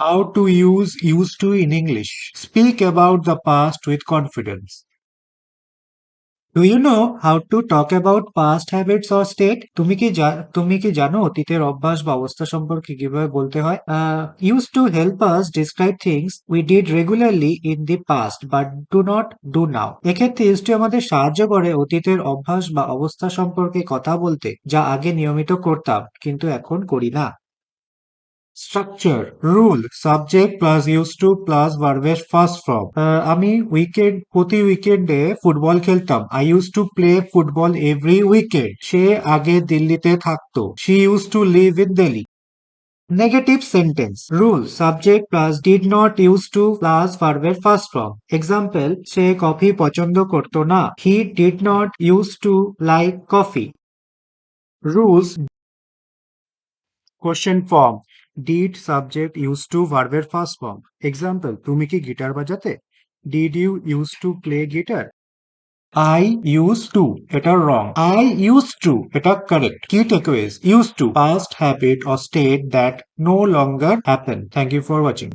How to use used to in English. Speak about the past with confidence. Do you know how to talk about past habits or state? তুমি কি জানো অতীতের অভ্যাস বা অবস্থা সম্পর্কে কিভাবে বলতে হয়? Used to help us describe things we did regularly in the past but do not do now. এক্ষেত্রে used to আমাদের সাহায্য করে অতীতের অভ্যাস বা অবস্থা সম্পর্কে কথা বলতে যা আগে নিয়মিত করতাম কিন্তু এখন করি না। Structure rule subject plus use to plus ভার্বের ফার্স্ট ফর্ম। আমি প্রতি উইকেন্ডে ফুটবল খেলতাম। I use to play football every weekend. সে আগে দিল্লিতে থাকতো। She use to live in Delhi. Negative sentence rule subject plus did not use to plus ভার্বের ফার্স্ট ফর্ম। এক্সাম্পল সে কফি পছন্দ করতো না। He did not use to like coffee. Rules question form did subject use to ভার্বের first form. Example তুমি কি guitar বাজাতে? Did you use to play guitar? I use to এটা wrong. I use to এটা correct. Key takeaways use to past habit or state that no longer happen. Thank you for watching.